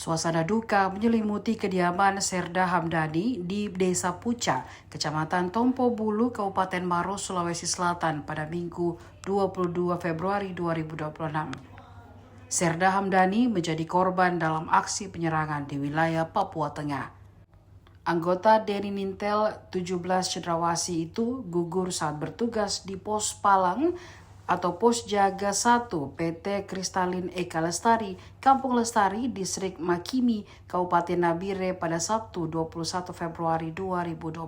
Suasana duka menyelimuti kediaman Serda Hamdani di Desa Puca, Kecamatan Tompo Bulu, Kabupaten Maros, Sulawesi Selatan pada Minggu 22 Februari 2026. Serda Hamdani menjadi korban dalam aksi penyerangan di wilayah Papua Tengah. Anggota Denny Nintel 17 cendrawasih itu gugur saat bertugas di Pos Palang atau Pos Jaga 1 PT Kristalin Eka Lestari, Kampung Lestari, Distrik Makimi, Kabupaten Nabire pada Sabtu 21 Februari 2026.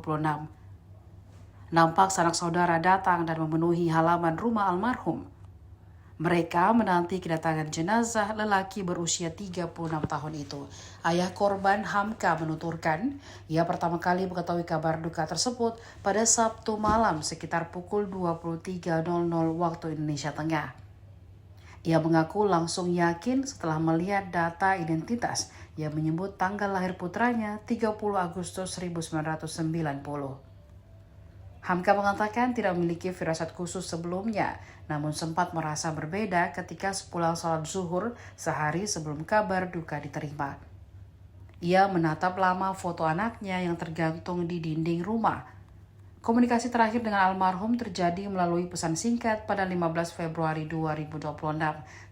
Nampak sanak saudara datang dan memenuhi halaman rumah almarhum. Mereka menanti kedatangan jenazah lelaki berusia 36 tahun itu. Ayah korban Hamka menuturkan, ia pertama kali mengetahui kabar duka tersebut pada Sabtu malam sekitar pukul 23.00 waktu Indonesia Tengah. Ia mengaku langsung yakin setelah melihat data identitas yang menyebut tanggal lahir putranya 30 Agustus 1990. Hamka mengatakan tidak memiliki firasat khusus sebelumnya, namun sempat merasa berbeda ketika sepulang sholat zuhur sehari sebelum kabar duka diterima. Ia menatap lama foto anaknya yang tergantung di dinding rumah. Komunikasi terakhir dengan almarhum terjadi melalui pesan singkat pada 15 Februari 2026.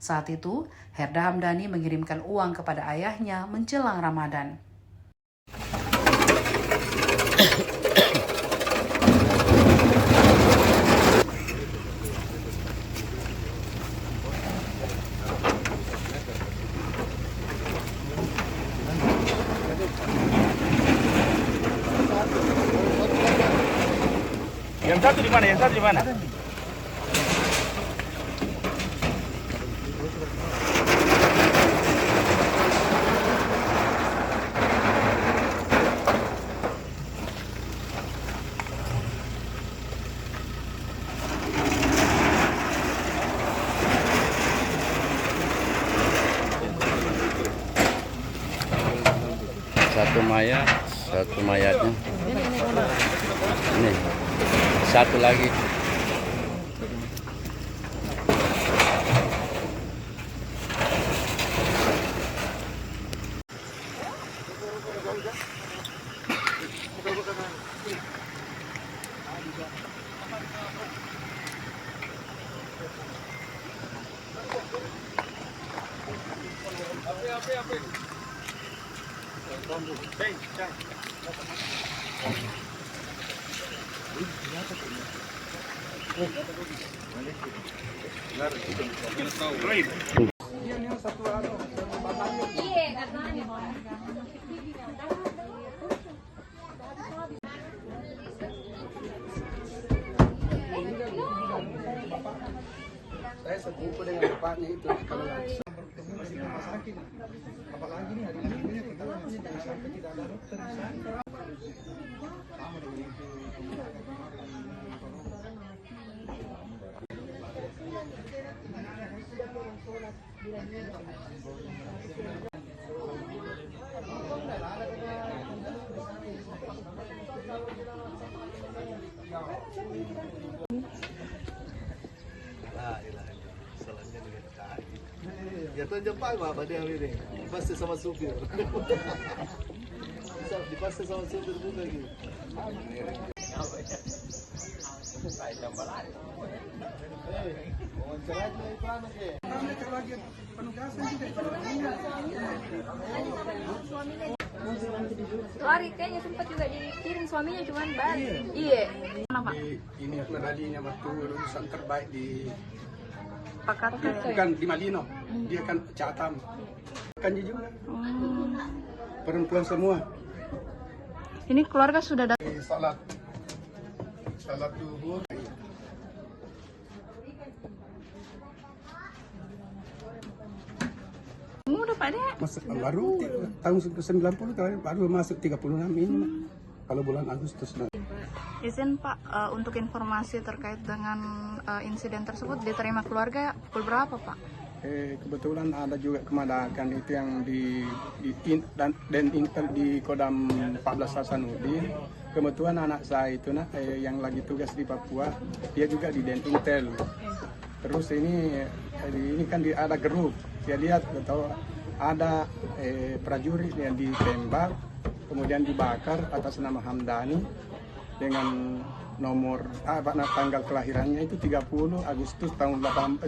Saat itu, Serda Hamdani mengirimkan uang kepada ayahnya menjelang Ramadan. Yang satu di mana? Yang satu di mana? Satu mayatnya. Ini satu lagi. Saya sepupu dengan bapaknya itu kalau masih rumah sakit, apalagi nih hari ini kita jangan sampai tidak ada dokter di sana. Sama dengan itu. Jatuh Jepang apa dia ini? Dipasir sama supir. Bisa dipasir sama supir juga gitu. Lari kayaknya sempat juga dikirim suaminya cuman balik. Iya. Kenapa? Ini medalinya waktu lulusan terbaik di Pakat bukan di Malino, dia kan Catam. Kan juga. Perempuan semua. Ini keluarga sudah datang. Salat duhur. Udah Pak Dek. Baru tahun 90 kali baru masuk 36 ini. Kalau bulan Agustus. Izin Pak, untuk informasi terkait dengan insiden tersebut diterima keluarga pukul berapa Pak? Kebetulan ada juga kemadakan itu yang di Intel di Kodam 14 Hasanuddin. Kebetulan anak saya itu yang lagi tugas di Papua, dia juga di Intel. Terus ini kan ada grup, dia lihat atau ada prajurit yang ditembak, kemudian dibakar atas nama Hamdani dengan nomor tanggal kelahirannya itu 30 Agustus tahun 90.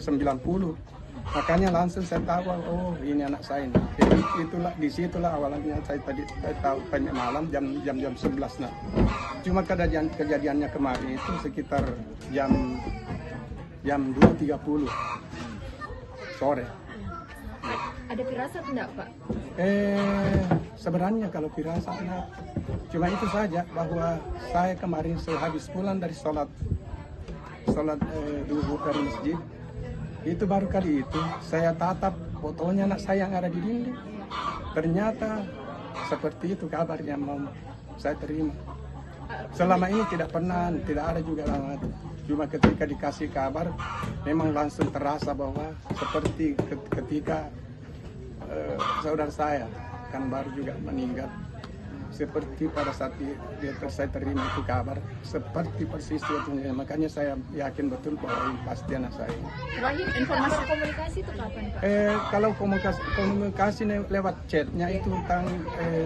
Makanya langsung saya tahu, oh ini anak saya ini. Jadi itulah disitulah awalnya saya tadi tahu tanya malam jam 11. Nah, cuma kejadiannya kemarin itu sekitar jam 2.30 sore. Ada firasat enggak, Pak? Sebenarnya kalau firasat enggak. Cuma itu saja bahwa saya kemarin sehabis pulang dari sholat duhur dari masjid, itu baru kali itu saya tatap fotonya anak saya yang ada di dinding. Ternyata seperti itu kabar yang mau saya terima. Selama ini tidak pernah, tidak ada juga lama. Cuma ketika dikasih kabar, memang langsung terasa bahwa seperti ketika saudara saya kan baru juga meninggal. Seperti pada saat saya terima itu kabar, seperti persis itu. Makanya saya yakin betul bahwa ini pasti anak saya. Terakhir informasi komunikasi itu kapan, Pak? Kalau komunikasi lewat chatnya itu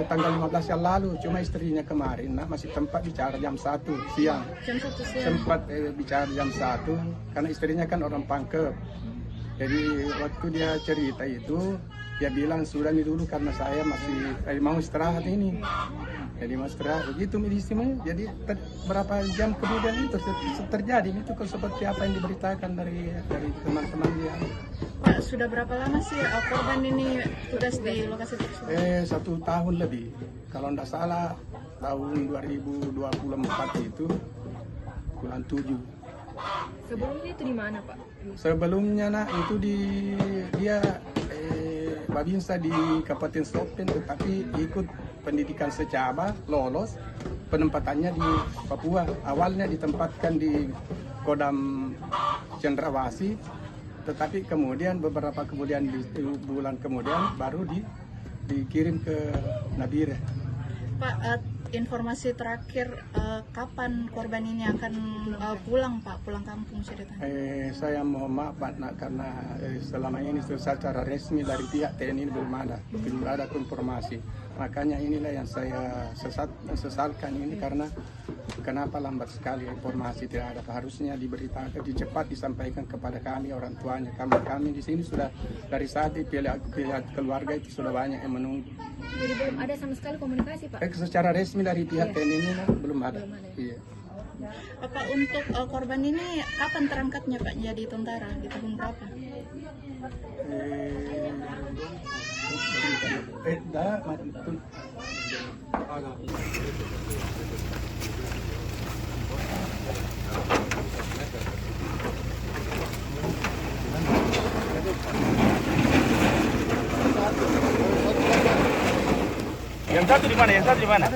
tanggal 15 yang lalu, cuma istrinya kemarin masih tempat bicara jam 1 siang. Jam 1 siang. Sempat bicara jam 1 karena istrinya kan orang Pangkep. Jadi waktu dia cerita itu, dia bilang sudah nih dulu karena saya masih mau istirahat ini. Jadi mau istirahat begitu medisinya. Jadi berapa jam kemudian itu terjadi itu seperti apa yang diberitakan dari teman-teman dia. Pak, sudah berapa lama sih korban ini tugas di lokasi tersebut? 1 tahun lebih. Kalau tidak salah tahun 2024 itu bulan 7. Sebelumnya itu di mana, Pak? Sebelumnya itu dia Babinsa di Kabupaten Sopen, tetapi ikut pendidikan secaba, lolos, penempatannya di Papua. Awalnya ditempatkan di Kodam Cendrawasih, tetapi kemudian beberapa bulan kemudian baru dikirim ke Nabire. Pak, informasi terakhir kapan korban ini akan pulang, Pak, pulang kampung ceritanya? Saya mohon maaf Pak, karena selama ini secara resmi dari pihak TNI belum ada konfirmasi. Makanya inilah yang saya sesalkan ini, karena kenapa lambat sekali informasi tidak ada. Harusnya diberitakan, cepat disampaikan kepada kami orang tuanya. Kami di sini sudah dari saat pihak keluarga itu sudah banyak yang menunggu. Jadi belum ada sama sekali komunikasi, Pak? Secara resmi dari pihak TNI ini belum ada. Iya. Pak, untuk korban ini kapan terangkatnya, Pak, jadi tentara? Di tahun berapa? Yang satu di mana? Yang satu di mana?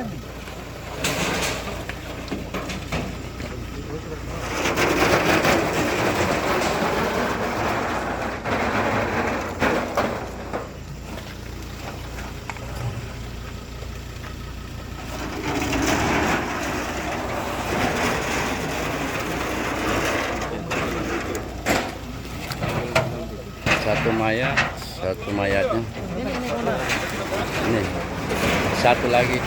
Satu mayatnya. Ini satu lagi.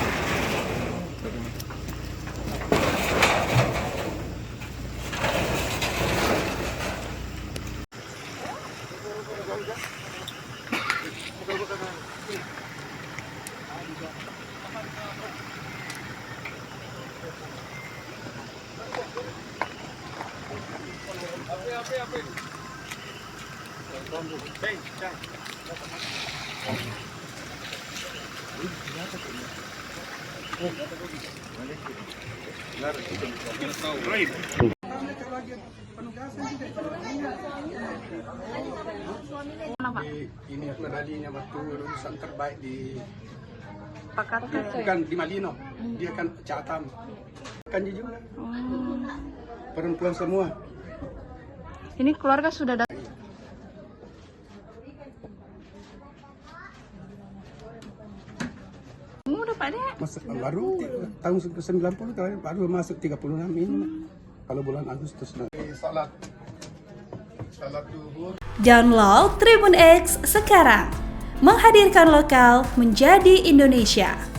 Ini medalinya waktu lulusan terbaik di Pakat bukan di Malino, dia kan Catam, kan dia juga perempuan semua. Ini keluarga sudah datang. Udah Pak Dek. Baru tahun 90 baru masuk 36 ini. Kalau bulan Agustus nanti salat duhur. Download Tribun X sekarang, Menghadirkan lokal menjadi Indonesia.